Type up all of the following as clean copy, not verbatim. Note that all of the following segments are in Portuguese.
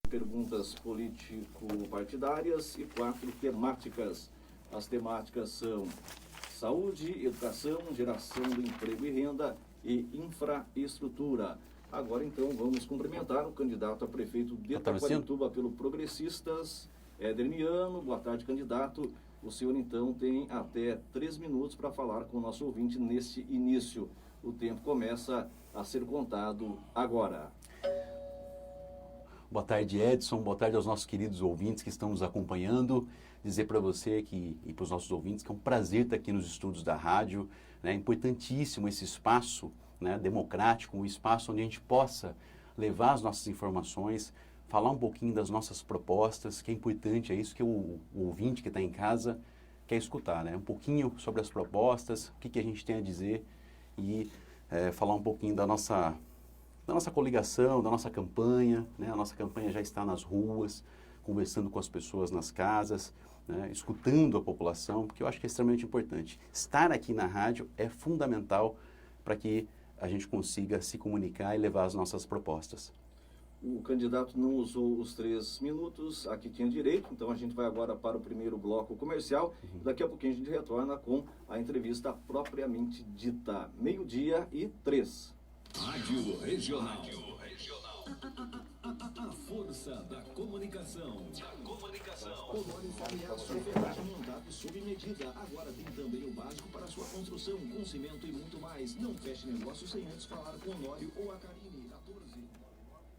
perguntas político-partidárias e 4 temáticas. As temáticas são saúde, educação, geração de emprego e renda e infraestrutura. Agora, então, vamos cumprimentar o candidato a prefeito de Itaquarituba pelo Progressistas, Éder Miano. Boa tarde, candidato. O senhor, então, tem até 3 minutos para falar com o nosso ouvinte nesse início. O tempo começa a ser contado agora. Boa tarde, Edson. Boa tarde aos nossos queridos ouvintes que estão nos acompanhando. Dizer para você e para os nossos ouvintes que é um prazer estar aqui nos estúdios da rádio. É importantíssimo esse espaço, né, democrático, um espaço onde a gente possa levar as nossas informações, falar um pouquinho das nossas propostas, que é importante, é isso que o ouvinte que está em casa quer escutar, né? Um pouquinho sobre as propostas, o que a gente tem a dizer e falar um pouquinho da nossa coligação, da nossa campanha, né? A nossa campanha já está nas ruas, conversando com as pessoas nas casas, né? Escutando a população, porque eu acho que é extremamente importante. Estar aqui na rádio é fundamental para que a gente consiga se comunicar e levar as nossas propostas. O candidato não usou os 3 minutos, aqui tinha direito, então a gente vai agora para o primeiro bloco comercial. Daqui a pouquinho a gente retorna com a entrevista propriamente dita. 12:03. Rádio Regional. A força da comunicação. Honório Palhaço, ferragem montada sob medida. Agora tem também o básico para sua construção, com cimento e muito mais. Não feche negócio sem antes falar com Honório ou a Karine. 14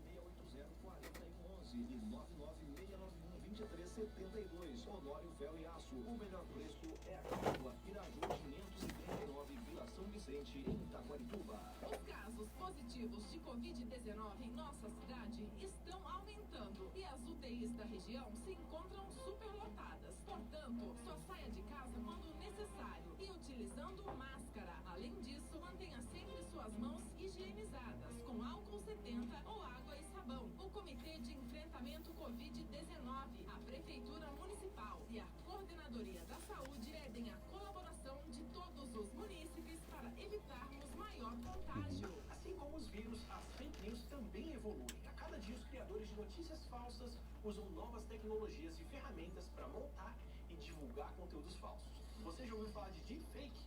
980 40 11 e 99691 2372. Honório Ferro e Aço. O melhor preço é a Cápsula. Piraju 539, Vila São Vicente, em Itaquarituba. Os casos positivos de Covid-19 em nossa cidade estão aumentando e as UTIs da região se encontram superlotadas. Portanto, só saia de casa quando necessário e utilizando máscara. Além disso, mantenha sempre suas mãos higienizadas com álcool 70 ou água e sabão. O Comitê de Enfrentamento Covid-19, a Prefeitura Municipal e a Coordenadoria da Saúde pedem a colaboração de todos os munícipes para evitarmos maior contágio. Assim como os vírus, as fake news também evoluem. A cada dia, os criadores de notícias falsas usam novas tecnologias e ferramentas para montar e divulgar conteúdos falsos. Você já ouviu falar de deepfake?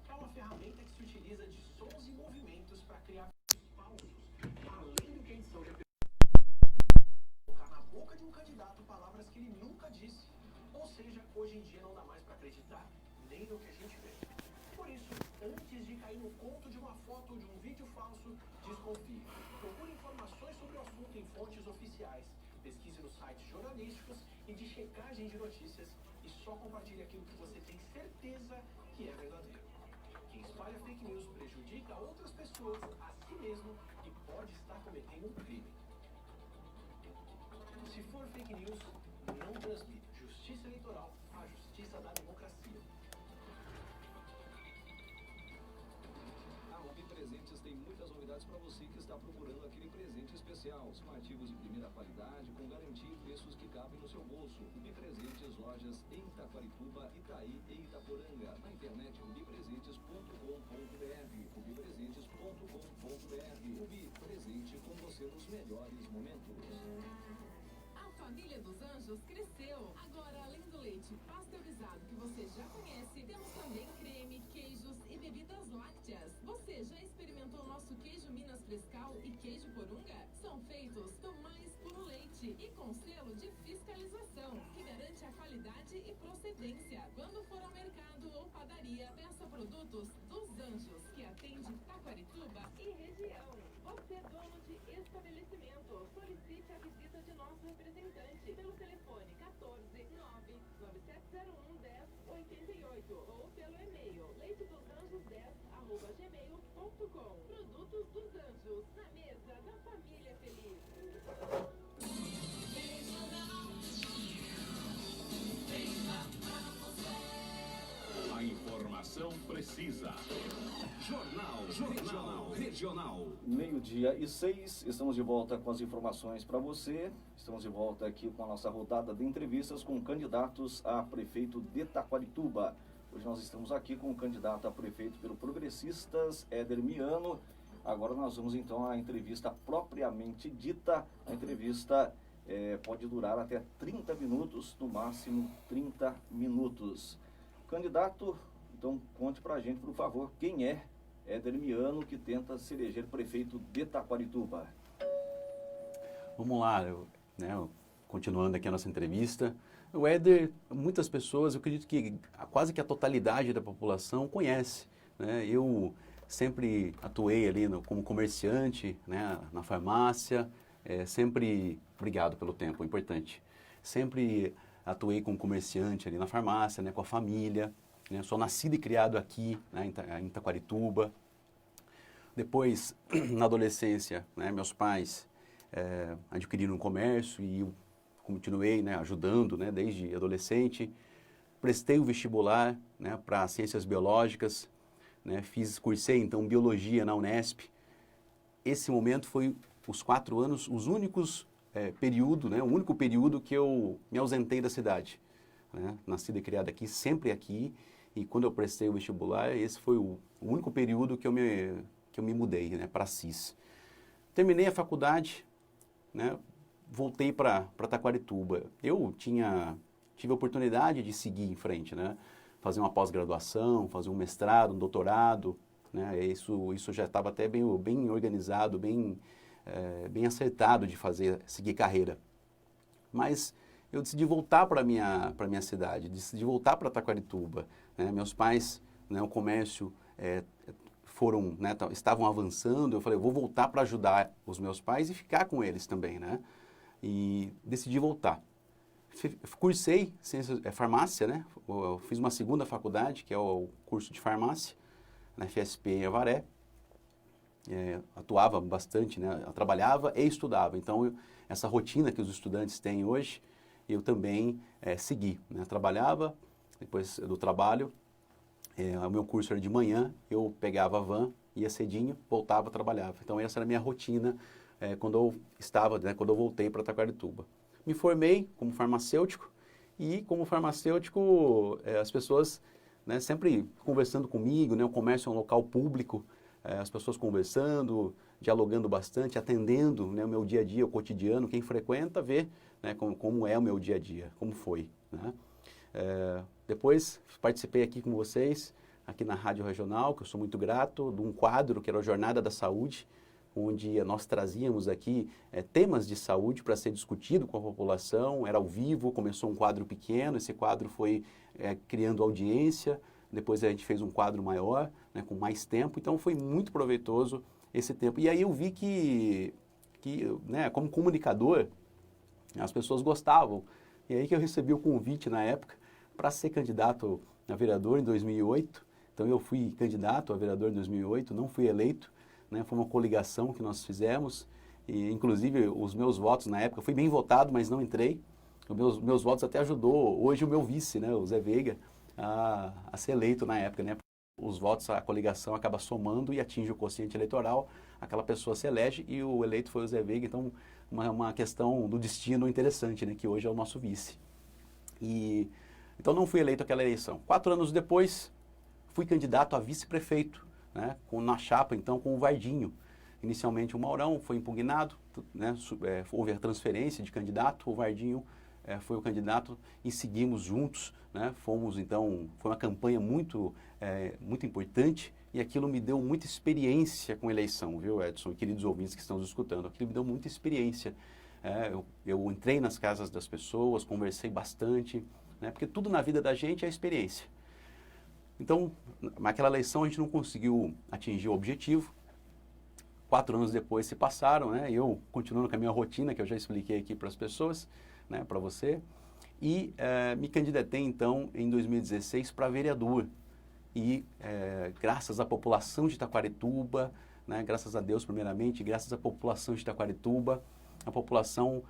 É uma ferramenta que se utiliza de sons e movimentos para criar vídeos falsos, além do que a edição de colocar na boca de um candidato palavras que ele nunca disse. Ou seja, hoje em dia não dá mais para acreditar nem no que a gente vê. Por isso, antes de cair no conto de uma foto ou de um vídeo falso, desconfie. Procure informações sobre o assunto em fontes oficiais, pesquise nos sites jornalísticos e de checagem de notícias e só compartilhe aquilo que você tem certeza que é verdadeiro. Quem espalha fake news prejudica outras pessoas, a si mesmo e pode estar cometendo um crime. Se for fake news, não transmita. Justiça Eleitoral, a justiça da democracia. A Ubi Presentes tem muitas novidades para você que está procurando aquele presente especial. São artigos de primeira qualidade, com garantia e preços que cabem no seu bolso. Ubi Presentes, lojas em Itaquarituba, Itaí e Itaporanga. Na internet, ubipresentes.com.br. ubipresentes.com.br. Ubi, presente com você nos melhores momentos. A família dos Anjos cresceu. Agora, além do leite pasteurizado que você já conhece, temos também creme, queijos e bebidas lácteas. Você já experimentou nosso queijo Minas Frescal e queijo Porunga? São feitos do mais puro leite e com selo de fiscalização, que garante a qualidade e procedência. Quando for ao mercado ou padaria, peça produtos dos Anjos, que atende Itaquarituba e região. Você é dono de estabelecimento, solicite a visita de nosso representante pelo telefone 14 99701 1088 ou pelo e-mail leitedosanjos10@gmail.com. Produtos dos Anjos, na mesa da família feliz. A informação precisa. Jornal Regional. 12:06, estamos de volta com as informações para você. Estamos de volta aqui com a nossa rodada de entrevistas com candidatos a prefeito de Itaquarituba. Hoje nós estamos aqui com o candidato a prefeito pelo Progressistas, Éder Miano. Agora nós vamos então à entrevista propriamente dita, a entrevista pode durar até 30 minutos, no máximo 30 minutos. Candidato, então conte pra gente, por favor, quem é Éder Miano, que tenta se eleger prefeito de Taquarituba. Vamos lá, continuando aqui a nossa entrevista. O Éder, muitas pessoas, eu acredito que quase que a totalidade da população conhece, né? Eu sempre atuei ali como comerciante, né, na farmácia, sempre, obrigado pelo tempo, importante, sempre atuei como comerciante ali na farmácia, né, com a família, né, sou nascido e criado aqui, né, em Taquarituba. Depois, na adolescência, né, meus pais adquiriram um comércio e eu continuei, né, ajudando, né, desde adolescente. Prestei o vestibular, né, para ciências biológicas, né, cursei então biologia na Unesp. Esse momento foi os 4 anos, os únicos período, né, o único período que eu me ausentei da cidade, né, nascido e criado aqui, sempre aqui, e quando eu prestei o vestibular, esse foi o único período que eu me mudei, né, para Assis. Terminei a faculdade, né, voltei para Taquarituba. Eu tive a oportunidade de seguir em frente, né, fazer uma pós-graduação, fazer um mestrado, um doutorado, né, isso já estava até bem organizado, bem acertado de seguir carreira. Mas eu decidi voltar para minha cidade, decidi voltar para Taquarituba, né, meus pais, né, o comércio estavam avançando, eu falei, eu vou voltar para ajudar os meus pais e ficar com eles também, né? E decidi voltar. Cursei farmácia, né? Eu fiz uma segunda faculdade, que é o curso de farmácia, na FSP em Avaré. Atuava bastante, né? Eu trabalhava e estudava. Então, essa rotina que os estudantes têm hoje, eu também segui, né? Trabalhava, depois do trabalho, o meu curso era de manhã, eu pegava a van, ia cedinho, voltava, trabalhava. Então, essa era a minha rotina quando eu voltei para Taquarituba. Me formei como farmacêutico e, como farmacêutico, as pessoas, né, sempre conversando comigo, né, o comércio é um local público, as pessoas conversando, dialogando bastante, atendendo, né, o meu dia a dia, o cotidiano, quem frequenta vê, né, como é o meu dia a dia, como foi, né? Depois participei aqui com vocês, aqui na Rádio Regional, que eu sou muito grato, de um quadro que era a Jornada da Saúde, onde nós trazíamos aqui temas de saúde para ser discutido com a população, era ao vivo, começou um quadro pequeno, esse quadro foi criando audiência, depois a gente fez um quadro maior, né, com mais tempo, então foi muito proveitoso esse tempo. E aí eu vi que né, como comunicador, as pessoas gostavam, e aí que eu recebi o convite na época para ser candidato a vereador em 2008, então eu fui candidato a vereador em 2008, não fui eleito, né, foi uma coligação que nós fizemos, e inclusive os meus votos na época, fui bem votado, mas não entrei, os meus votos até ajudou hoje o meu vice, né, o Zé Veiga, a ser eleito na época, né, os votos, a coligação acaba somando e atinge o quociente eleitoral, aquela pessoa se elege e o eleito foi o Zé Veiga, então uma questão do destino interessante, né, que hoje é o nosso vice. Então não fui eleito aquela eleição. 4 anos depois, fui candidato a vice-prefeito, né, na chapa, então, com o Vardinho. Inicialmente o Maurão foi impugnado, né, houve a transferência de candidato, o Vardinho foi o candidato e seguimos juntos, né, fomos, então, foi uma campanha muito importante e aquilo me deu muita experiência com eleição, viu, Edson, e queridos ouvintes que estão nos escutando, aquilo me deu muita experiência. Eu entrei nas casas das pessoas, conversei bastante, né, porque tudo na vida da gente é experiência. Então, naquela eleição a gente não conseguiu atingir o objetivo. 4 anos depois se passaram, né? Eu continuando com a minha rotina, que eu já expliquei aqui para as pessoas, né, para você, e me candidatei então em 2016 para vereador. E graças à população de Taquarituba, né, graças a Deus primeiramente, graças à população de Taquarituba, a população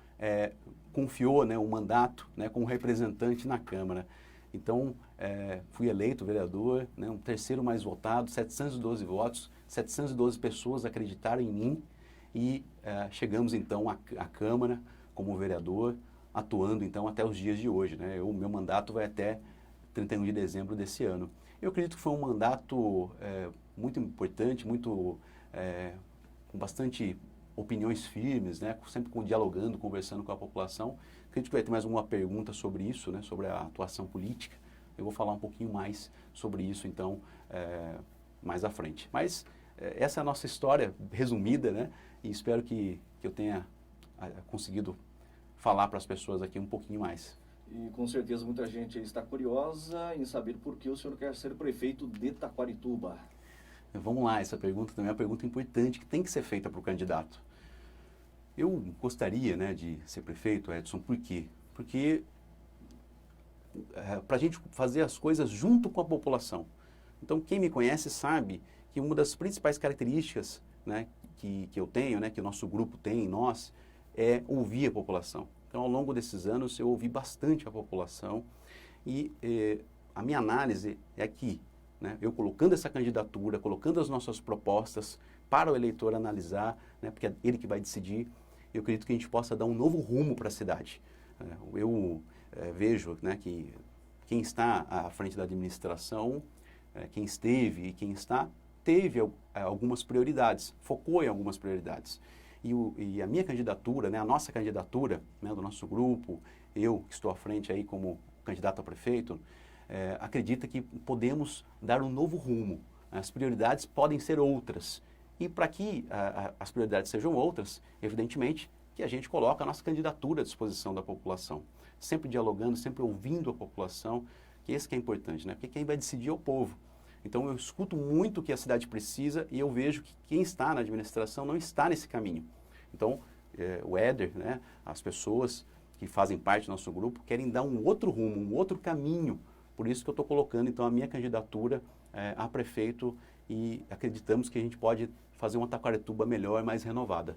confiou, né, um mandato, né, como representante na Câmara. Então, fui eleito vereador, né, um terceiro mais votado, 712 votos, 712 pessoas acreditaram em mim e chegamos então à Câmara como vereador, atuando então até os dias de hoje, né? O meu mandato vai até 31 de dezembro desse ano. Eu acredito que foi um mandato muito importante, com bastante opiniões firmes, né? Sempre dialogando, conversando com a população. Acredito que vai ter mais alguma pergunta sobre isso, né? Sobre a atuação política. Eu vou falar um pouquinho mais sobre isso, então, mais à frente. Mas essa é a nossa história resumida, né? E espero que eu tenha conseguido falar para as pessoas aqui um pouquinho mais. E com certeza muita gente está curiosa em saber por que o senhor quer ser prefeito de Taquarituba. Vamos lá, essa pergunta também é uma pergunta importante que tem que ser feita para o candidato. Eu gostaria, né, de ser prefeito, Edson, por quê? Porque para a gente fazer as coisas junto com a população. Então, quem me conhece sabe que uma das principais características, né, que eu tenho, né, que o nosso grupo tem, nós, é ouvir a população. Então, ao longo desses anos, eu ouvi bastante a população e a minha análise é que, né, eu colocando essa candidatura, colocando as nossas propostas para o eleitor analisar, né, porque é ele que vai decidir, eu acredito que a gente possa dar um novo rumo para a cidade. Eu vejo, né, que quem está à frente da administração, quem esteve e quem está, teve algumas prioridades, focou em algumas prioridades. E a minha candidatura, né, a nossa candidatura, né, do nosso grupo, eu que estou à frente aí como candidato a prefeito, acredita que podemos dar um novo rumo. As prioridades podem ser outras. E para que as prioridades sejam outras, evidentemente que a gente coloca a nossa candidatura à disposição da população. Sempre dialogando, sempre ouvindo a população, que esse que é importante, né? Porque quem vai decidir é o povo. Então eu escuto muito o que a cidade precisa e eu vejo que quem está na administração não está nesse caminho. Então o Éder, né, as pessoas que fazem parte do nosso grupo querem dar um outro rumo, um outro caminho. Por isso que eu estou colocando então a minha candidatura a prefeito e acreditamos que a gente pode fazer uma Taquarituba melhor, mais renovada.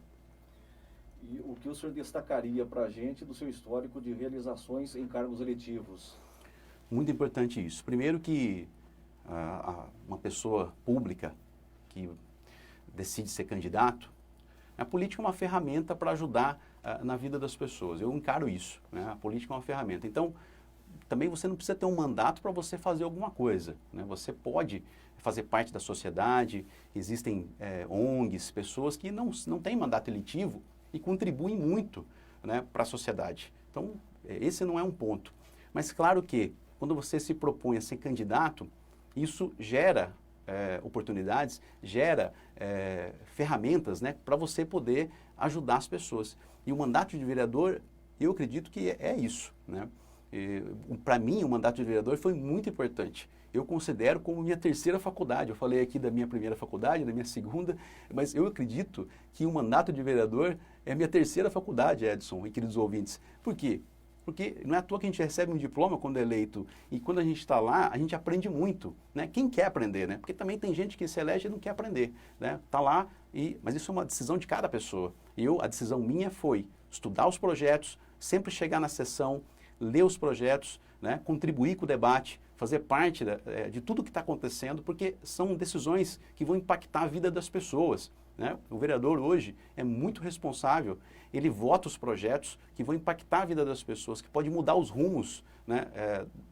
E o que o senhor destacaria para a gente do seu histórico de realizações em cargos eletivos? Muito importante isso. Primeiro que uma pessoa pública que decide ser candidato, a política é uma ferramenta para ajudar na vida das pessoas. Eu encaro isso, né? A política é uma ferramenta. Então, também você não precisa ter um mandato para você fazer alguma coisa, né? Você pode fazer parte da sociedade, existem ONGs, pessoas que não têm mandato eletivo e contribuem muito, né, para a sociedade. Então, esse não é um ponto. Mas claro que, quando você se propõe a ser candidato, isso gera oportunidades, gera ferramentas, né, para você poder ajudar as pessoas. E o mandato de vereador, eu acredito que é isso, né? Para mim, o mandato de vereador foi muito importante. Eu considero como minha terceira faculdade. Eu falei aqui da minha primeira faculdade, da minha segunda, mas eu acredito que o mandato de vereador é a minha terceira faculdade, Edson e queridos ouvintes. Por quê? Porque não é à toa que a gente recebe um diploma quando é eleito e quando a gente está lá, a gente aprende muito, né? Quem quer aprender, né? Porque também tem gente que se elege e não quer aprender, né? Tá lá, mas isso é uma decisão de cada pessoa. A decisão minha foi estudar os projetos, sempre chegar na sessão, ler os projetos, né? Contribuir com o debate, fazer parte de tudo que está acontecendo, porque são decisões que vão impactar a vida das pessoas, né? O vereador hoje é muito responsável, ele vota os projetos que vão impactar a vida das pessoas, que pode mudar os rumos, né,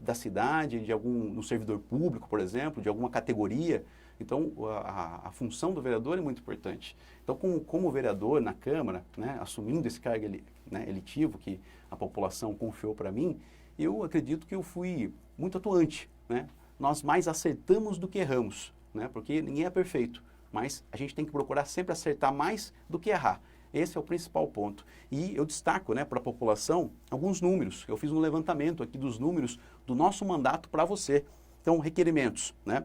da cidade, no servidor público, por exemplo, de alguma categoria. Então, a função do vereador é muito importante. Então, como vereador na Câmara, né, assumindo esse cargo eletivo que a população confiou para mim, eu acredito que eu fui muito atuante, né? Nós mais acertamos do que erramos, né? Porque ninguém é perfeito, mas a gente tem que procurar sempre acertar mais do que errar. Esse é o principal ponto. E eu destaco, né, para a população alguns números. Eu fiz um levantamento aqui dos números do nosso mandato para você. Então, requerimentos, né?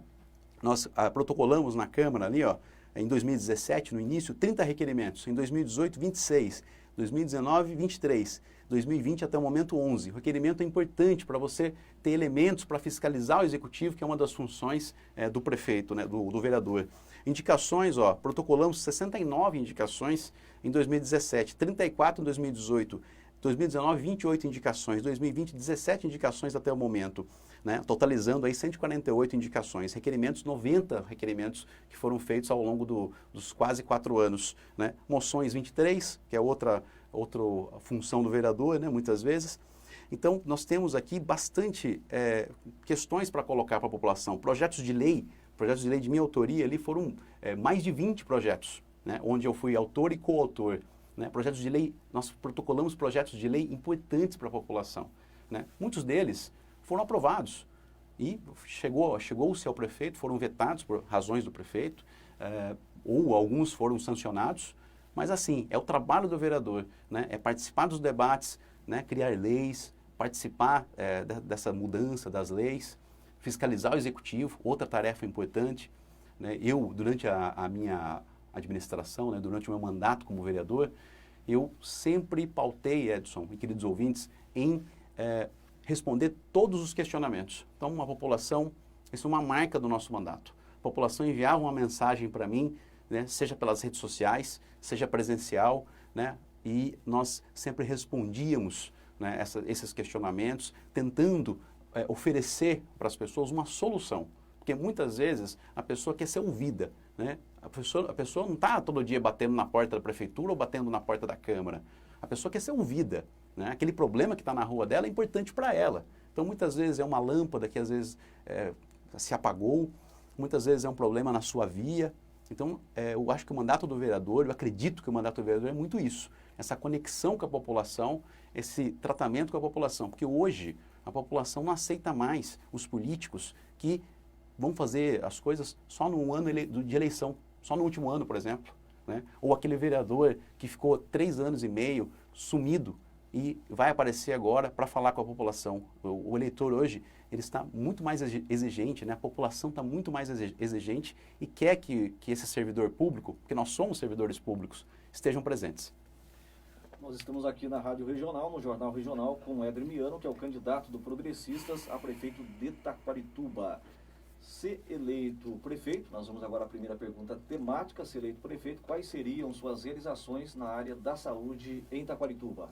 Nós protocolamos na Câmara ali, ó, em 2017, no início, 30 requerimentos. Em 2018, 26. 2019, 23. 2020 até o momento 11. O requerimento é importante para você ter elementos para fiscalizar o executivo, que é uma das funções do prefeito, né, do vereador. Indicações, ó, protocolamos 69 indicações em 2017, 34 em 2018, 2019, 28 indicações, 2020, 17 indicações até o momento, né, totalizando aí 148 indicações, requerimentos, 90 requerimentos que foram feitos ao longo dos quase 4 anos, né, moções 23, que é outra função do vereador, né, muitas vezes. Então, nós temos aqui bastante questões para colocar para a população. Projetos de lei de minha autoria ali foram mais de 20 projetos, né, onde eu fui autor e coautor, né, projetos de lei, nós protocolamos projetos de lei importantes para a população, né, muitos deles foram aprovados e chegou-se ao prefeito, foram vetados por razões do prefeito, ou alguns foram sancionados, mas assim, é o trabalho do vereador, né, é participar dos debates, né, criar leis, participar dessa mudança das leis, fiscalizar o executivo, outra tarefa importante, né, eu, durante a minha administração, né, durante o meu mandato como vereador, eu sempre pautei, Edson e queridos ouvintes, em responder todos os questionamentos. Então, uma população, isso é uma marca do nosso mandato. A população enviava uma mensagem para mim, né, seja pelas redes sociais, seja presencial, né, e nós sempre respondíamos, né, esses questionamentos, tentando oferecer para as pessoas uma solução. Porque muitas vezes a pessoa quer ser ouvida, né? A pessoa não está todo dia batendo na porta da prefeitura ou batendo na porta da Câmara. A pessoa quer ser ouvida, né? Aquele problema que está na rua dela é importante para ela. Então, muitas vezes é uma lâmpada que às vezes se apagou, muitas vezes é um problema na sua via. Então, eu acho que o mandato do vereador, eu acredito que o mandato do vereador é muito isso. Essa conexão com a população, esse tratamento com a população. Porque hoje a população não aceita mais os políticos que vão fazer as coisas só no ano de eleição, só no último ano, por exemplo, né? Ou aquele vereador que ficou 3 anos e meio sumido e vai aparecer agora para falar com a população. O eleitor hoje, ele está muito mais exigente, né? A população está muito mais exigente e quer que esse servidor público, porque nós somos servidores públicos, estejam presentes. Nós estamos aqui na Rádio Regional, no Jornal Regional, com o Éder Miano, que é o candidato do Progressistas a prefeito de Taquarituba. Se eleito prefeito, nós vamos agora à primeira pergunta temática. Se eleito prefeito, quais seriam suas realizações na área da saúde em Taquarituba?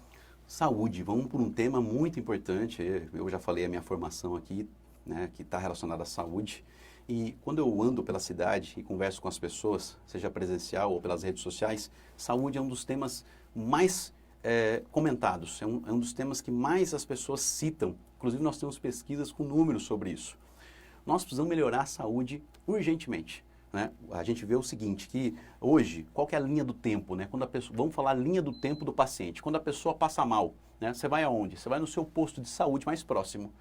Saúde, vamos por um tema muito importante. Eu já falei a minha formação aqui, né, que está relacionada à saúde. E quando eu ando pela cidade e converso com as pessoas, seja presencial ou pelas redes sociais, saúde é um dos temas mais comentados, é um dos temas que mais as pessoas citam. Inclusive, nós temos pesquisas com números sobre isso. Nós precisamos melhorar a saúde urgentemente, né? A gente vê o seguinte, que hoje, qual que é a linha do tempo, né? Quando a pessoa, vamos falar a linha do tempo do paciente. Quando a pessoa passa mal, né? Você vai aonde? Você vai no seu posto de saúde mais próximo.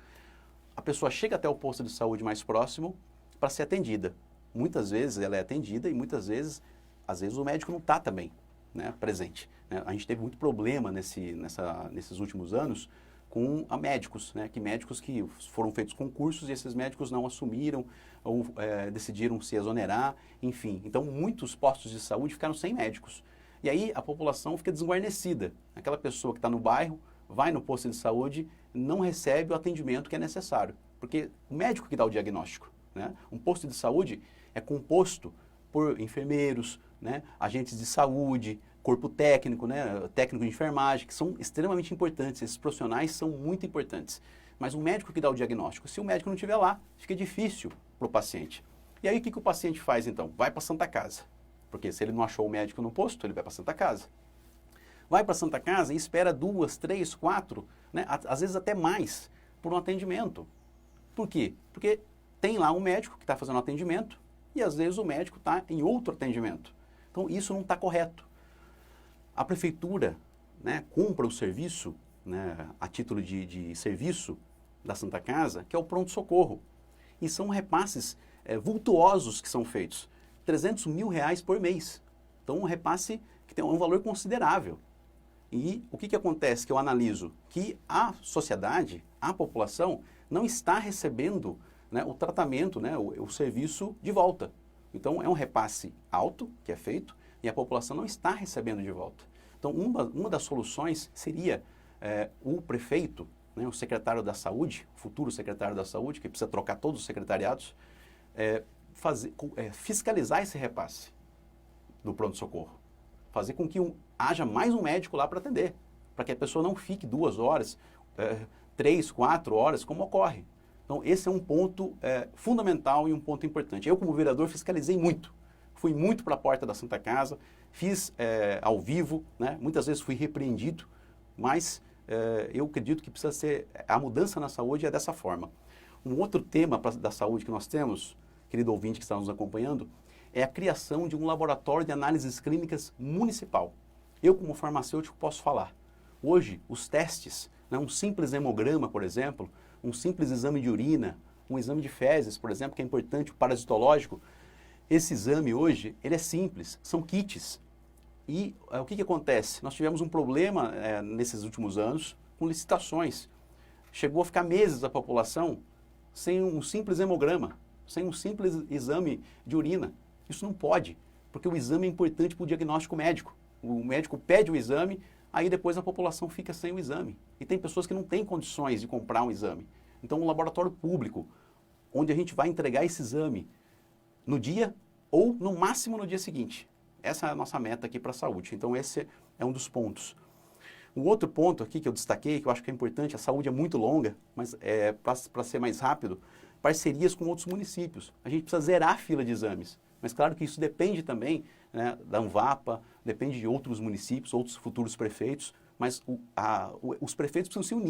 A pessoa chega até o posto de saúde mais próximo para ser atendida. Muitas vezes ela é atendida e muitas vezes, às vezes o médico não está também, né, presente, né? A gente teve muito problema nesses últimos anos com médicos, né, médicos que foram feitos concursos e esses médicos não assumiram ou decidiram se exonerar, enfim. Então, muitos postos de saúde ficaram sem médicos. E aí a população fica desguarnecida. Aquela pessoa que está no bairro, vai no posto de saúde, não recebe o atendimento que é necessário, porque o médico que dá o diagnóstico, né? Um posto de saúde é composto por enfermeiros, né, agentes de saúde, corpo técnico, né, técnico de enfermagem, que são extremamente importantes. Esses profissionais são muito importantes. Mas o médico que dá o diagnóstico, se o médico não estiver lá, fica difícil para o paciente. E aí o que o paciente faz então? Vai para a Santa Casa. Porque se ele não achou o médico no posto, ele vai para a Santa Casa. Vai para a Santa Casa e espera 2, 3, 4, né, às vezes até mais, por um atendimento. Por quê? Porque tem lá um médico que está fazendo um atendimento e às vezes o médico está em outro atendimento. Então isso não está correto. A prefeitura, né, compra o serviço, né, a título de serviço da Santa Casa, que é o pronto-socorro. E são repasses vultuosos que são feitos. R$300 mil por mês. Então um repasse que tem um valor considerável. E o que acontece que eu analiso? Que a sociedade, a população, não está recebendo, né, o tratamento, né, o serviço de volta. Então é um repasse alto que é feito e a população não está recebendo de volta. Então uma das soluções seria o prefeito, né, o secretário da saúde, o futuro secretário da saúde, que precisa trocar todos os secretariados, fiscalizar esse repasse do pronto-socorro. Fazer com que haja mais um médico lá para atender, para que a pessoa não fique 2 horas, 3, 4 horas, como ocorre. Então, esse é um ponto fundamental e um ponto importante. Eu, como vereador, fiscalizei muito. Fui muito para a porta da Santa Casa, fiz ao vivo, né? Muitas vezes fui repreendido, mas eu acredito que precisa ser, a mudança na saúde é dessa forma. Um outro tema da saúde que nós temos, querido ouvinte que está nos acompanhando, é a criação de um laboratório de análises clínicas municipal. Eu, como farmacêutico, posso falar. Hoje, os testes, né, um simples hemograma, por exemplo, um simples exame de urina, um exame de fezes, por exemplo, que é importante, o parasitológico, esse exame hoje, ele é simples, são kits. E o que acontece? Nós tivemos um problema nesses últimos anos com licitações. Chegou a ficar meses a população sem um simples hemograma, sem um simples exame de urina. Isso não pode, porque o exame é importante para o diagnóstico médico. O médico pede o exame, aí depois a população fica sem o exame. E tem pessoas que não têm condições de comprar um exame. Então, um laboratório público, onde a gente vai entregar esse exame no dia ou, no máximo, no dia seguinte. Essa é a nossa meta aqui para a saúde. Então, esse é um dos pontos. Um outro ponto aqui que eu destaquei, que eu acho que é importante, a saúde é muito longa, mas para ser mais rápido, parcerias com outros municípios. A gente precisa zerar a fila de exames. Mas claro que isso depende também, né, da Anvapa, depende de outros municípios, outros futuros prefeitos, mas os prefeitos precisam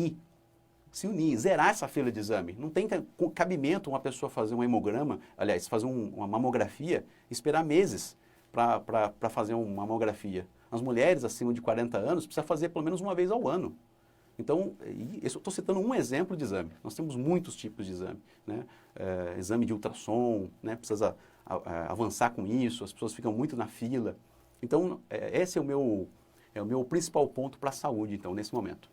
se unir, zerar essa fila de exame. Não tem cabimento uma pessoa fazer um hemograma, aliás, fazer uma mamografia, esperar meses para fazer uma mamografia. As mulheres acima de 40 anos precisam fazer pelo menos uma vez ao ano. Então, eu estou citando um exemplo de exame. Nós temos muitos tipos de exame, né? Exame de ultrassom, né? Precisa avançar com isso, as pessoas ficam muito na fila. Então, esse é o meu principal ponto para a saúde, então, nesse momento.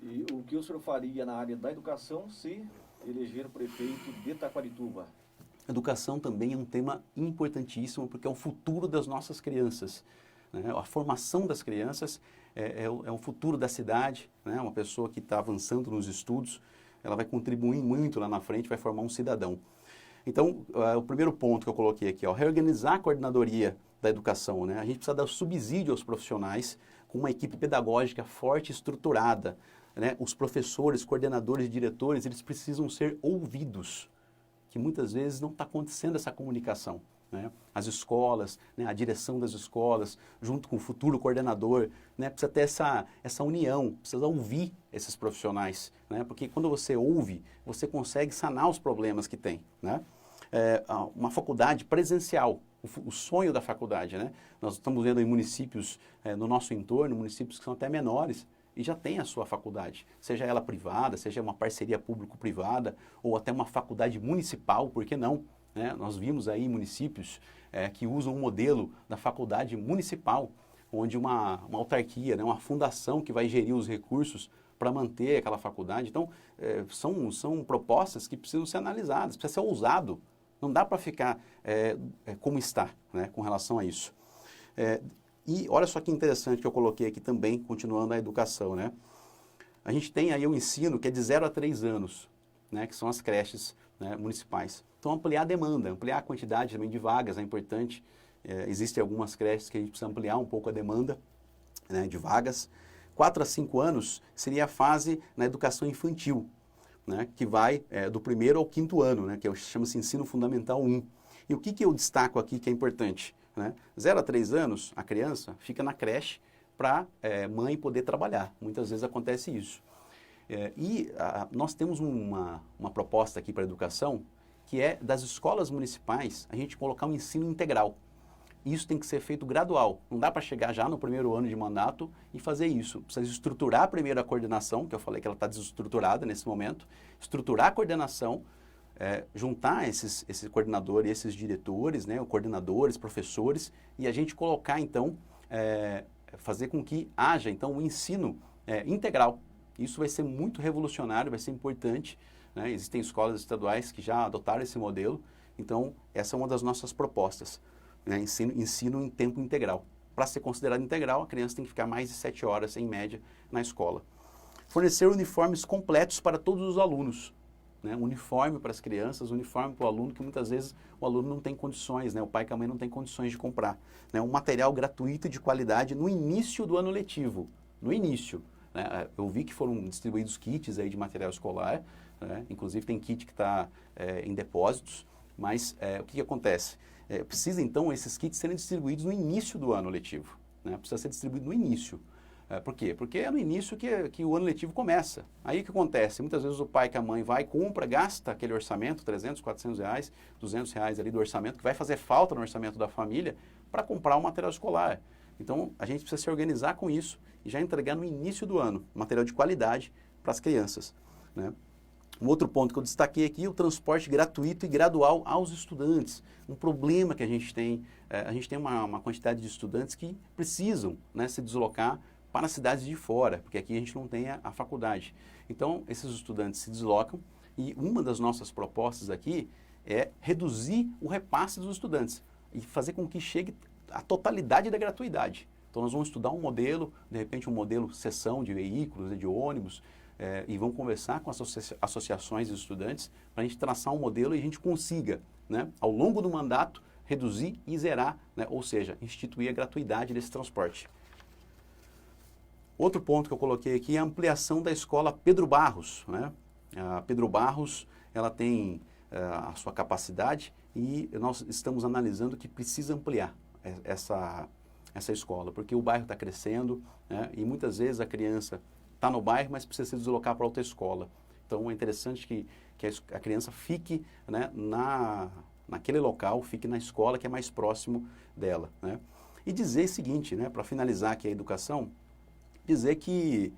E o que o senhor faria na área da educação se eleger prefeito de Taquarituba? Educação também é um tema importantíssimo, porque é o futuro das nossas crianças, né? A formação das crianças é o futuro da cidade, né? Uma pessoa que está avançando nos estudos, ela vai contribuir muito lá na frente, vai formar um cidadão. Então, o primeiro ponto que eu coloquei aqui, reorganizar a coordenadoria da educação, né? A gente precisa dar subsídio aos profissionais com uma equipe pedagógica forte e estruturada, né? Os professores, coordenadores, diretores, eles precisam ser ouvidos, que muitas vezes não está acontecendo essa comunicação, né? As escolas, né? A direção das escolas, junto com o futuro coordenador, né? Precisa ter essa união, precisa ouvir esses profissionais, né? Porque quando você ouve, você consegue sanar os problemas que tem, né? Uma faculdade presencial, o sonho da faculdade, né? Nós estamos vendo em municípios no nosso entorno, municípios que são até menores, e já tem a sua faculdade, seja ela privada, seja uma parceria público-privada, ou até uma faculdade municipal, por que não? Né? Nós vimos aí municípios que usam um modelo da faculdade municipal, onde uma autarquia, né, uma fundação que vai gerir os recursos para manter aquela faculdade. Então, são propostas que precisam ser analisadas, precisa ser ousado. Não dá para ficar como está, né, com relação a isso. E olha só que interessante que eu coloquei aqui também, continuando a educação, né? A gente tem aí o ensino que é de 0 a 3 anos, né, que são as creches, né, municipais. Então, ampliar a demanda, ampliar a quantidade também de vagas é importante. Existem algumas creches que a gente precisa ampliar um pouco a demanda, né, de vagas. 4 a 5 anos seria a fase na educação infantil, né, que vai do 1º ao 5º ano, né, que chama-se Ensino Fundamental 1. E o que eu destaco aqui que é importante? Né? 0 a 3 anos, a criança fica na creche para mãe poder trabalhar. Muitas vezes acontece isso. Nós temos uma proposta aqui para a educação, que é das escolas municipais, a gente colocar um ensino integral. Isso tem que ser feito gradual. Não dá para chegar já no 1º ano de mandato e fazer isso. Precisa estruturar primeiro a coordenação, que eu falei que ela está desestruturada nesse momento, estruturar a coordenação, juntar esse coordenador e esses diretores, né, coordenadores, professores, e a gente colocar, então, fazer com que haja, então, um ensino integral. Isso vai ser muito revolucionário, vai ser importante, né? Existem escolas estaduais que já adotaram esse modelo, então, essa é uma das nossas propostas, né? Ensino em tempo integral. Para ser considerado integral, a criança tem que ficar mais de 7 horas, em média, na escola. Fornecer uniformes completos para todos os alunos. Né, uniforme para as crianças, uniforme para o aluno, que muitas vezes o aluno não tem condições, né, o pai e a mãe não tem condições de comprar. Né, um material gratuito e de qualidade no início do ano letivo, no início. Né, eu vi que foram distribuídos kits aí de material escolar, né, inclusive tem kit que está em depósitos, mas o que acontece? Precisa então esses kits serem distribuídos no início do ano letivo, né, precisa ser distribuído no início. Por quê? Porque é no início que o ano letivo começa. Aí o que acontece? Muitas vezes o pai que a mãe vai, compra, gasta aquele orçamento, 300, 400 reais, 200 reais ali do orçamento, que vai fazer falta no orçamento da família, para comprar o material escolar. Então, a gente precisa se organizar com isso e já entregar no início do ano material de qualidade para as crianças, né? Um outro ponto que eu destaquei aqui é o transporte gratuito e gradual aos estudantes. Um problema que a gente tem uma quantidade de estudantes que precisam, né, se deslocar para as cidades de fora, porque aqui a gente não tem a faculdade. Então, esses estudantes se deslocam e uma das nossas propostas aqui é reduzir o repasse dos estudantes e fazer com que chegue a totalidade da gratuidade. Então, nós vamos estudar um modelo, de repente um modelo seção de veículos, de ônibus, e vamos conversar com as associações de estudantes para a gente traçar um modelo e a gente consiga, né, ao longo do mandato, reduzir e zerar, né, ou seja, instituir a gratuidade desse transporte. Outro ponto que eu coloquei aqui é a ampliação da escola Pedro Barros, né? A Pedro Barros, ela tem a sua capacidade e nós estamos analisando que precisa ampliar essa escola, porque o bairro está crescendo, né, e muitas vezes a criança está no bairro, mas precisa se deslocar para outra escola. Então é interessante que a criança fique, né, naquele local, fique na escola que é mais próximo dela, né? E dizer o seguinte, né, para finalizar aqui a educação, dizer que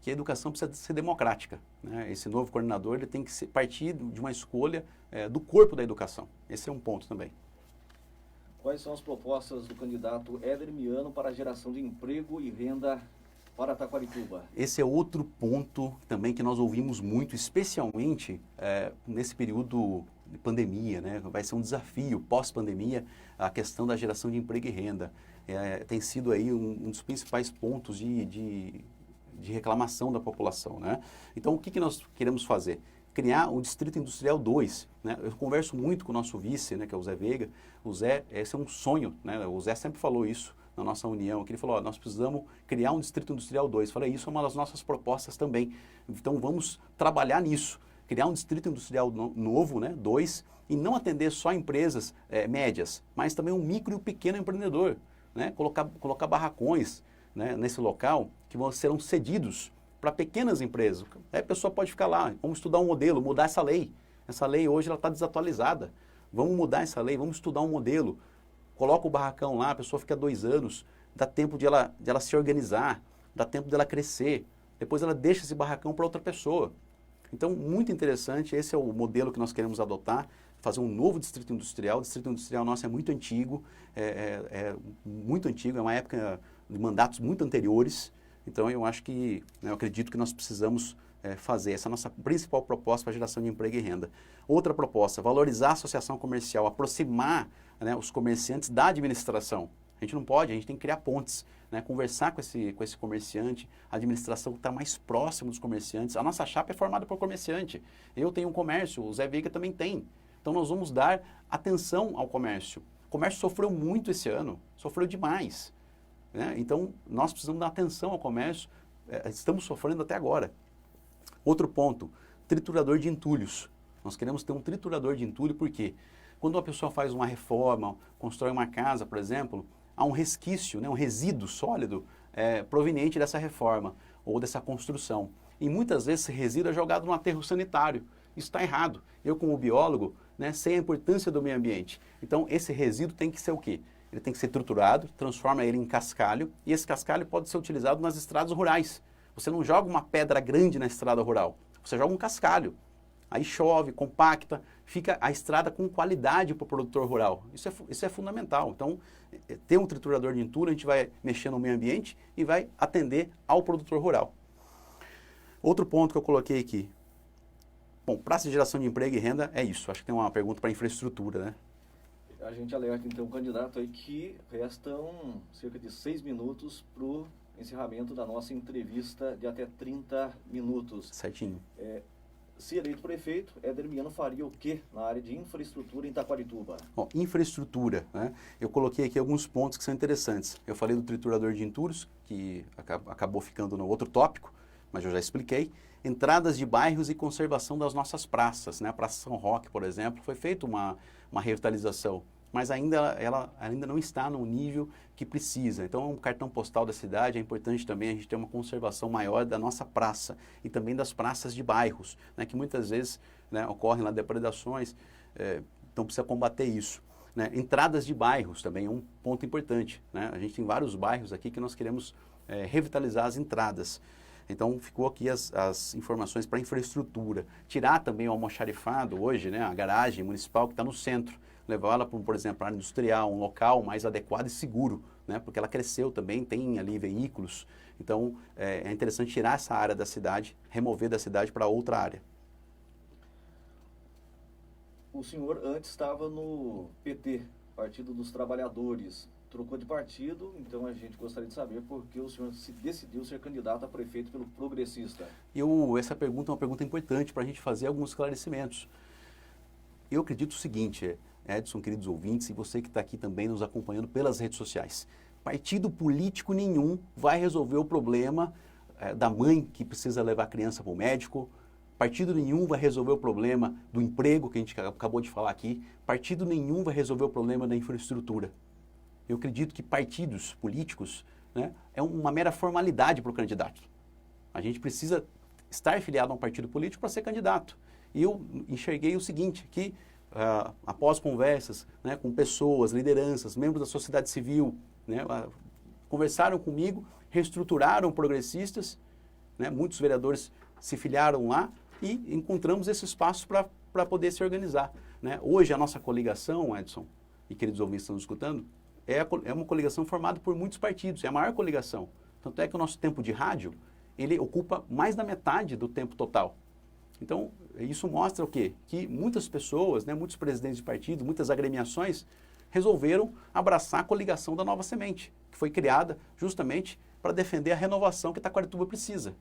a educação precisa ser democrática, né? Esse novo coordenador ele tem que partir de uma escolha do corpo da educação. Esse é um ponto também. Quais são as propostas do candidato Éder Miano para a geração de emprego e renda para Taquarituba? Esse é outro ponto também que nós ouvimos muito, especialmente nesse período de pandemia, né? Vai ser um desafio pós-pandemia a questão da geração de emprego e renda. Tem sido aí um dos principais pontos de reclamação da população, né? Então, o que nós queremos fazer? Criar o Distrito Industrial 2, né? Eu converso muito com o nosso vice, né, que é o Zé Veiga. O Zé, esse é um sonho, né? O Zé sempre falou isso na nossa união, que ele falou, nós precisamos criar um Distrito Industrial 2. Eu falei, isso é uma das nossas propostas também. Então, vamos trabalhar nisso, criar um Distrito Industrial novo, né, 2, e não atender só empresas médias, mas também um micro e um pequeno empreendedor, né? Colocar barracões, né, nesse local que serão cedidos para pequenas empresas. A pessoa pode ficar lá, vamos estudar um modelo, mudar essa lei. Essa lei hoje ela está desatualizada. Vamos mudar essa lei, vamos estudar um modelo. Coloca o barracão lá, a pessoa fica 2 anos, dá tempo de ela se organizar, dá tempo dela crescer. Depois ela deixa esse barracão para outra pessoa. Então, muito interessante, esse é o modelo que nós queremos adotar, fazer um novo distrito industrial. O distrito industrial nosso é muito antigo, muito antigo, é uma época de mandatos muito anteriores. Então, eu acho que, eu acredito que nós precisamos fazer essa nossa principal proposta para a geração de emprego e renda. Outra proposta, valorizar a associação comercial, aproximar, né, os comerciantes da administração. A gente não pode, a gente tem que criar pontes, né, conversar com esse comerciante, a administração está mais próxima dos comerciantes. A nossa chapa é formada por comerciante. Eu tenho um comércio, o Zé Veiga também tem. Então, nós vamos dar atenção ao comércio. O comércio sofreu muito esse ano, sofreu demais, né? Então, nós precisamos dar atenção ao comércio, estamos sofrendo até agora. Outro ponto, triturador de entulhos. Nós queremos ter um triturador de entulho, porque quando uma pessoa faz uma reforma, constrói uma casa, por exemplo, há um resquício, né, um resíduo sólido proveniente dessa reforma ou dessa construção. E muitas vezes esse resíduo é jogado no aterro sanitário. Isso está errado. Eu, como biólogo, né, sei a importância do meio ambiente. Então, esse resíduo tem que ser o quê? Ele tem que ser triturado, transforma ele em cascalho, e esse cascalho pode ser utilizado nas estradas rurais. Você não joga uma pedra grande na estrada rural, você joga um cascalho. Aí chove, compacta, fica a estrada com qualidade para o produtor rural. Isso é fundamental. Então, ter um triturador de entulho, a gente vai mexer no meio ambiente e vai atender ao produtor rural. Outro ponto que eu coloquei aqui. Bom, praça de geração de emprego e renda é isso. Acho que tem uma pergunta para infraestrutura, né? A gente alerta, então, o candidato aí que restam cerca de 6 minutos para o encerramento da nossa entrevista de até 30 minutos. Certinho. Se eleito prefeito, Éder Miano faria o quê na área de infraestrutura em Taquarituba? Bom, infraestrutura, né? Eu coloquei aqui alguns pontos que são interessantes. Eu falei do triturador de entulhos, que acabou ficando no outro tópico, mas eu já expliquei. Entradas de bairros e conservação das nossas praças, né? A Praça São Roque, por exemplo, foi feita uma revitalização. mas ela ainda não está no nível que precisa. Então, um cartão postal da cidade é importante também a gente ter uma conservação maior da nossa praça e também das praças de bairros, né, que muitas vezes, né, ocorrem lá depredações, então precisa combater isso. Né? Entradas de bairros também é um ponto importante. Né? A gente tem vários bairros aqui que nós queremos revitalizar as entradas. Então, ficou aqui as informações para infraestrutura. Tirar também o almoxarifado hoje, né, a garagem municipal que está no centro, levá-la para, por exemplo, a área industrial, um local mais adequado e seguro, né, porque ela cresceu também, tem ali veículos. Então, é interessante tirar essa área da cidade, remover da cidade para outra área. O senhor antes estava no PT, Partido dos Trabalhadores. Trocou de partido, então a gente gostaria de saber por que o senhor se decidiu ser candidato a prefeito pelo Progressista. Essa pergunta é uma pergunta importante para a gente fazer alguns esclarecimentos. Eu acredito o seguinte, Edson, queridos ouvintes, e você que está aqui também nos acompanhando pelas redes sociais. Partido político nenhum vai resolver o problema da mãe que precisa levar a criança para o médico. Partido nenhum vai resolver o problema do emprego, que a gente acabou de falar aqui. Partido nenhum vai resolver o problema da infraestrutura. Eu acredito que partidos políticos, né, é uma mera formalidade para o candidato. A gente precisa estar filiado a um partido político para ser candidato. E eu enxerguei o seguinte, que após conversas, né, com pessoas, lideranças, membros da sociedade civil, né, conversaram comigo, reestruturaram Progressistas, né, muitos vereadores se filiaram lá e encontramos esse espaço para poder se organizar. Né? Hoje a nossa coligação, Edson, e queridos ouvintes que estão nos escutando, é uma coligação formada por muitos partidos, é a maior coligação. Tanto é que o nosso tempo de rádio, ele ocupa mais da metade do tempo total. Então, isso mostra o quê? Que muitas pessoas, né, muitos presidentes de partido, muitas agremiações, resolveram abraçar a coligação da Nova Semente, que foi criada justamente para defender a renovação que Taquarituba precisa.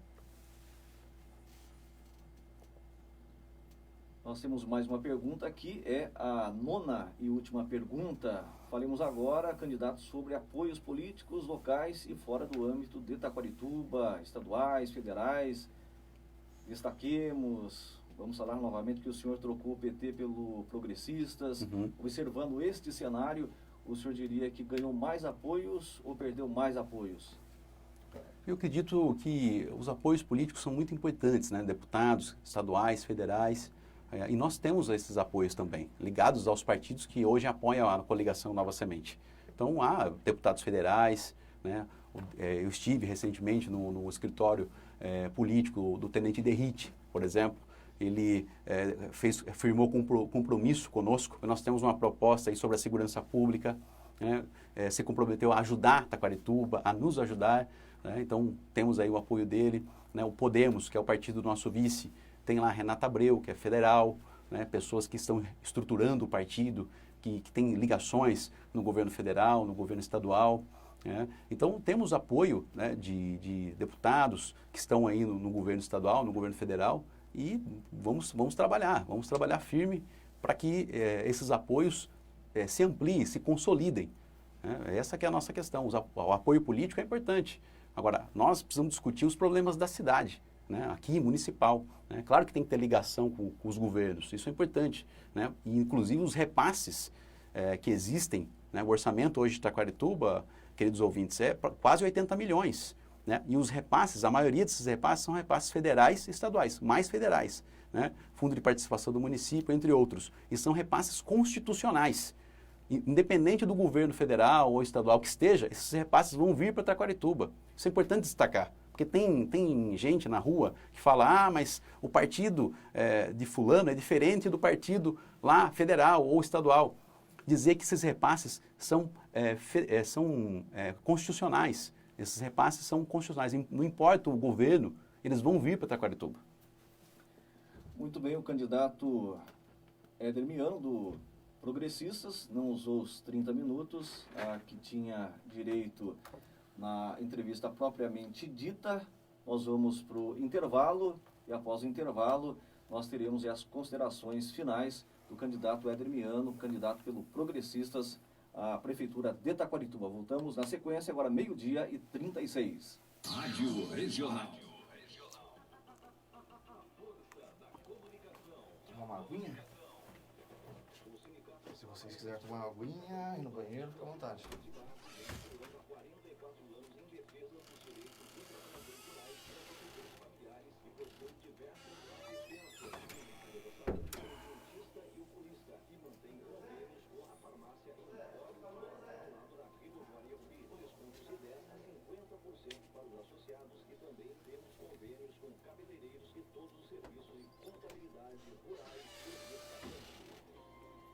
Nós temos mais uma pergunta aqui, é a 9ª e última pergunta. Falemos agora, candidatos, sobre apoios políticos locais e fora do âmbito de Taquarituba, estaduais, federais. Destaquemos, vamos falar novamente que o senhor trocou o PT pelo Progressistas. Observando este cenário, o senhor diria que ganhou mais apoios ou perdeu mais apoios? Eu acredito que os apoios políticos são muito importantes, né? Deputados estaduais, federais. E nós temos esses apoios também, ligados aos partidos que hoje apoiam a coligação Nova Semente. Então, há deputados federais, né? Eu estive recentemente no escritório político do Tenente Derrite, por exemplo. Ele firmou compromisso conosco. Nós temos uma proposta aí sobre a segurança pública, né? Se comprometeu a ajudar Taquarituba, a nos ajudar. Né? Então, temos aí o apoio dele. Né? O Podemos, que é o partido do nosso vice, tem lá a Renata Abreu, que é federal, né? Pessoas que estão estruturando o partido, que têm ligações no governo federal, no governo estadual. Né? Então, temos apoio, né, de deputados que estão aí no governo estadual, no governo federal, e vamos trabalhar firme para que esses apoios se ampliem, se consolidem. Né? Essa que é a nossa questão. O apoio político é importante. Agora, nós precisamos discutir os problemas da cidade, né? Aqui, municipal. Né? Claro que tem que ter ligação com os governos, isso é importante. Né? E, inclusive, os repasses que existem, né? O orçamento hoje de Taquarituba, queridos ouvintes, é quase 80 milhões. Né? E os repasses, a maioria desses repasses são repasses federais e estaduais, mais federais. Né? Fundo de participação do município, entre outros. E são repasses constitucionais. Independente do governo federal ou estadual que esteja, esses repasses vão vir para Taquarituba. Isso é importante destacar. Porque tem gente na rua que fala, mas o partido de fulano é diferente do partido lá federal ou estadual. Dizer que esses repasses são constitucionais. Esses repasses são constitucionais. Não importa o governo, eles vão vir para Taquarituba. Muito bem, o candidato Éder Miano, do Progressistas, não usou os 30 minutos que tinha direito na entrevista propriamente dita. Nós vamos para o intervalo e após o intervalo nós teremos as considerações finais do candidato Éder Miano, candidato pelo Progressistas à Prefeitura de Taquarituba. Voltamos na sequência, agora 12h36. Rádio Regional. Uma aguinha? Se vocês quiserem tomar uma aguinha, ir no banheiro, fica à vontade.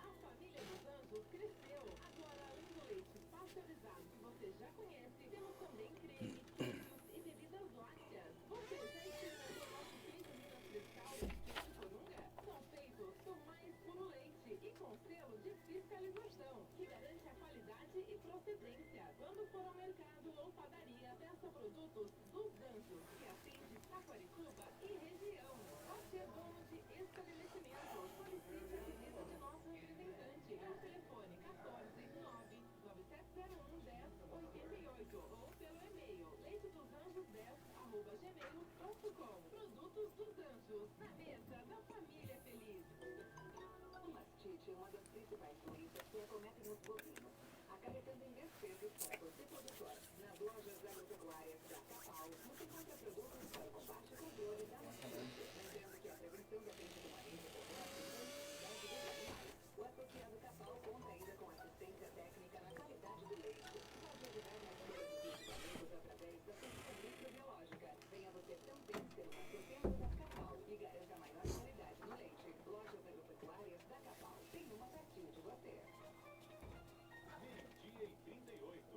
A família dos Anjos cresceu. Agora, além do leite pasteurizado que você já conhece, temos também creme, queijos e bebidas lácteas. Você já experimentou nossos queijos Minas Frescal e queijo Coronga? São feitos do mais puro leite e com selo de fiscalização, que garante a qualidade e procedência. Quando for ao mercado ou padaria, peça produtos dos Anjos, que atende Taquarituba e região. Você é dono de estabelecimento, solicite a visita de nosso representante pelo telefone 14 99701 1088 ou pelo e-mail leitedosAnjos10@gmail.com. Produtos dos Anjos, na mesa da família feliz. O mastite é uma das principais doenças que acometem os bovinos, acarretando em despesas para você produtor. Nas lojas agropecuárias da Capal, você encontra produtos para o combate e controle da mastite. Lembrando que a prevenção depende do manejo correto e da imunidade dos animais. O associado Capal conta ainda com assistência técnica na qualidade do leite. Pode ajudar na escolha dos equipamentos através da pesquisa microbiológica. Venha você também ser um assistente da Capal e garanta maior qualidade no leite. Lojas agropecuárias da Capal. Tem uma pertinho de você. Meio-dia e 38.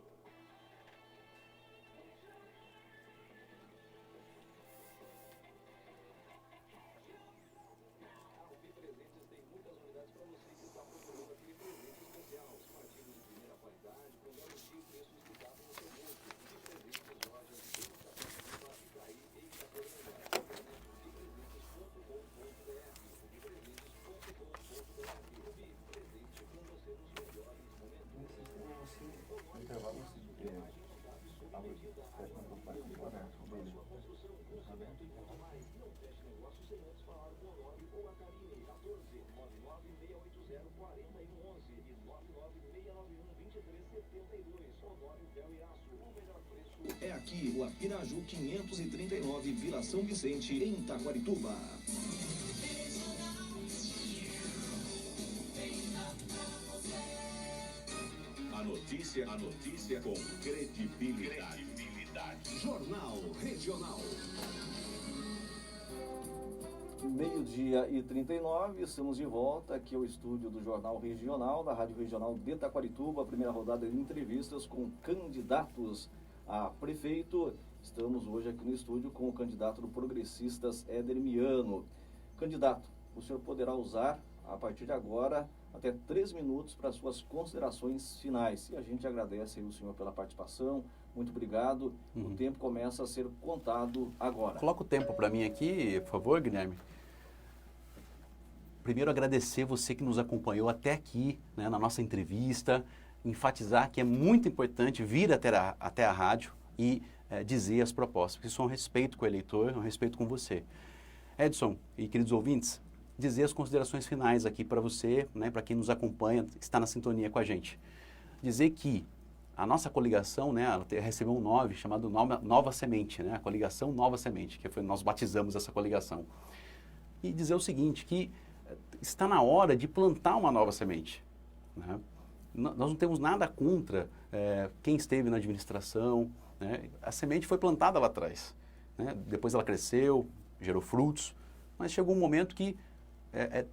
A Rubi Presentes tem muitas unidades para você que está procurando aquele presente especial. São artigos de primeira qualidade, com garantia e preços que cabem no seu bolso. Rubi Presentes, lojas em Itaquarituba, Itaí e Itaporanga. Rubipresentes.com.br. Rubi Presente com você nos melhores momentos. Intervalo assim. É aqui o Apiraju 539, Vila São Vicente, em Taquarituba. A notícia com credibilidade. Jornal Regional. Meio-dia e 39, estamos de volta aqui ao estúdio do Jornal Regional, da Rádio Regional de Taquarituba, a primeira rodada de entrevistas com candidatos a prefeito. Estamos hoje aqui no estúdio com o candidato do Progressistas, Éder Miano. Candidato, o senhor poderá usar, a partir de agora, até 3 minutos para suas considerações finais. E a gente agradece aí o senhor pela participação. Muito obrigado. O tempo começa a ser contado agora. Coloca o tempo para mim aqui, por favor, Guilherme. Primeiro, agradecer você que nos acompanhou até aqui, né, na nossa entrevista, enfatizar que é muito importante vir até a rádio e dizer as propostas, porque isso é um respeito com o eleitor, é um respeito com você. Edson e queridos ouvintes, dizer as considerações finais aqui para você, né, para quem nos acompanha, está na sintonia com a gente. Dizer que a nossa coligação, né, ela recebeu um nome chamado Nova Semente, né, a coligação Nova Semente, que foi, nós batizamos essa coligação. E dizer o seguinte, que está na hora de plantar uma nova semente, né? Nós não temos nada contra quem esteve na administração, né? A semente foi plantada lá atrás, né? Depois ela cresceu, gerou frutos, mas chegou um momento que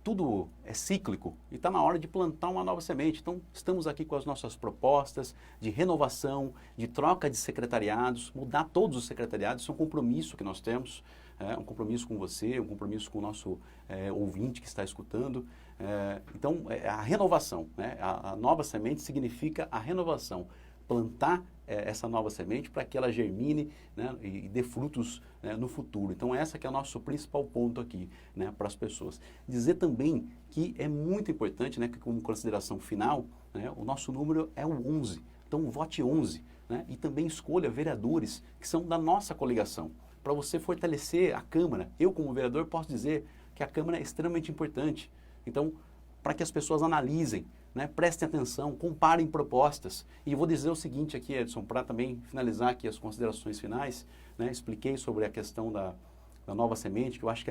tudo é cíclico e está na hora de plantar uma nova semente. Então, estamos aqui com as nossas propostas de renovação, de troca de secretariados, mudar todos os secretariados, isso é um compromisso que nós temos, um compromisso com você, um compromisso com o nosso ouvinte que está escutando. Então, a renovação, né? A nova semente significa a renovação, plantar essa nova semente para que ela germine, né, e dê frutos, né, no futuro. Então, essa que é o nosso principal ponto aqui, né, para as pessoas. Dizer também que é muito importante, né, que como consideração final, né, o nosso número é o 11. Então, vote 11, né, e também escolha vereadores que são da nossa coligação, para você fortalecer a Câmara. Eu, como vereador, posso dizer que a Câmara é extremamente importante. Então, para que as pessoas analisem, né? Prestem atenção, comparem propostas. E vou dizer o seguinte aqui, Edson, para também finalizar aqui as considerações finais, né? Expliquei sobre a questão da nova semente, que eu acho que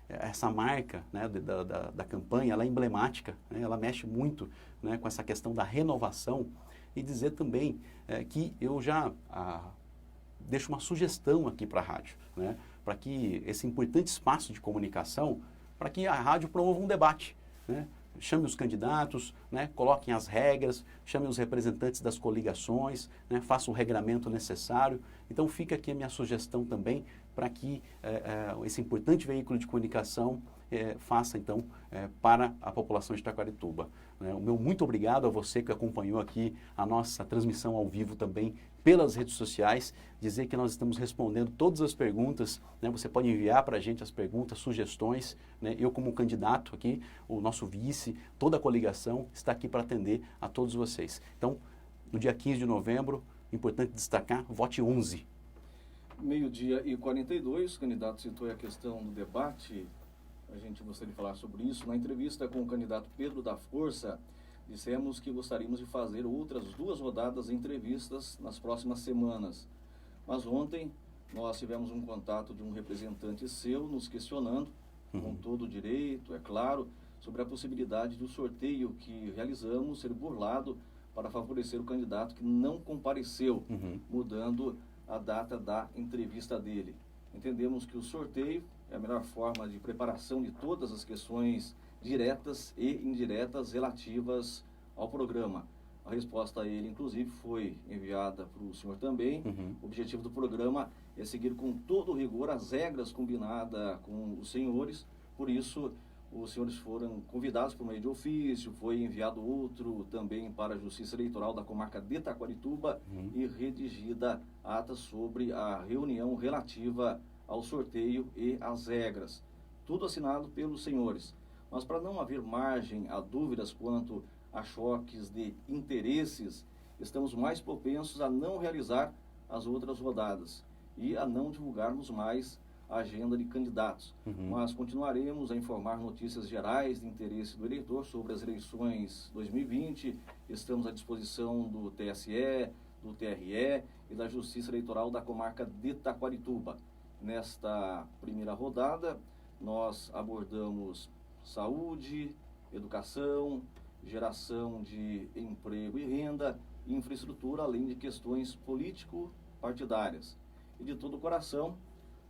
essa marca, né, da campanha, ela é emblemática, né? Ela mexe muito, né, com essa questão da renovação. E dizer também que eu já deixo uma sugestão aqui para a rádio, né, para que esse importante espaço de comunicação, para que a rádio promova um debate, né? Chame os candidatos, né, coloquem as regras, chame os representantes das coligações, né, faça o regramento necessário. Então fica aqui a minha sugestão também para que esse importante veículo de comunicação faça então para a população de Taquarituba. O meu muito obrigado a você que acompanhou aqui a nossa transmissão ao vivo também pelas redes sociais, dizer que nós estamos respondendo todas as perguntas, né? Você pode enviar para a gente as perguntas, sugestões, né? Eu como candidato aqui, o nosso vice, toda a coligação está aqui para atender a todos vocês. Então, no dia 15 de novembro, importante destacar, vote 11. 12h42, o candidato citou a questão do debate, a gente gostaria de falar sobre isso. Na entrevista com o candidato Pedro da Força, dissemos que gostaríamos de fazer outras 2 rodadas de entrevistas nas próximas semanas. Mas ontem nós tivemos um contato de um representante seu nos questionando, com todo o direito, é claro, sobre a possibilidade do sorteio que realizamos ser burlado para favorecer o candidato que não compareceu, mudando a data da entrevista dele. Entendemos que o sorteio é a melhor forma de preparação de todas as questões diretas e indiretas relativas ao programa. A resposta a ele, inclusive, foi enviada para o senhor também. O objetivo do programa é seguir com todo o rigor as regras combinadas com os senhores. Por isso, os senhores foram convidados por meio de ofício, foi enviado outro também para a Justiça Eleitoral da comarca de Taquarituba e redigida ata sobre a reunião relativa ao sorteio e às regras. Tudo assinado pelos senhores. Mas para não haver margem a dúvidas quanto a choques de interesses, estamos mais propensos a não realizar as outras rodadas e a não divulgarmos mais a agenda de candidatos. Mas continuaremos a informar notícias gerais de interesse do eleitor sobre as eleições 2020. Estamos à disposição do TSE, do TRE e da Justiça Eleitoral da comarca de Taquarituba. Nesta primeira rodada, nós abordamos saúde, educação, geração de emprego e renda, infraestrutura, além de questões político-partidárias. E de todo o coração,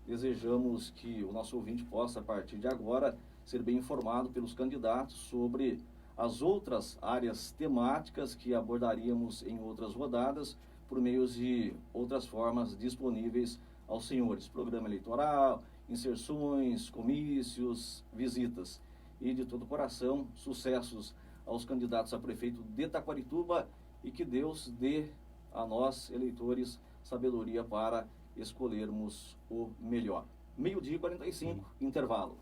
desejamos que o nosso ouvinte possa, a partir de agora, ser bem informado pelos candidatos sobre as outras áreas temáticas que abordaríamos em outras rodadas, por meio de outras formas disponíveis aos senhores. Programa eleitoral, inserções, comícios, visitas. E de todo o coração, sucessos aos candidatos a prefeito de Taquarituba e que Deus dê a nós, eleitores, sabedoria para escolhermos o melhor. 12h45, intervalo.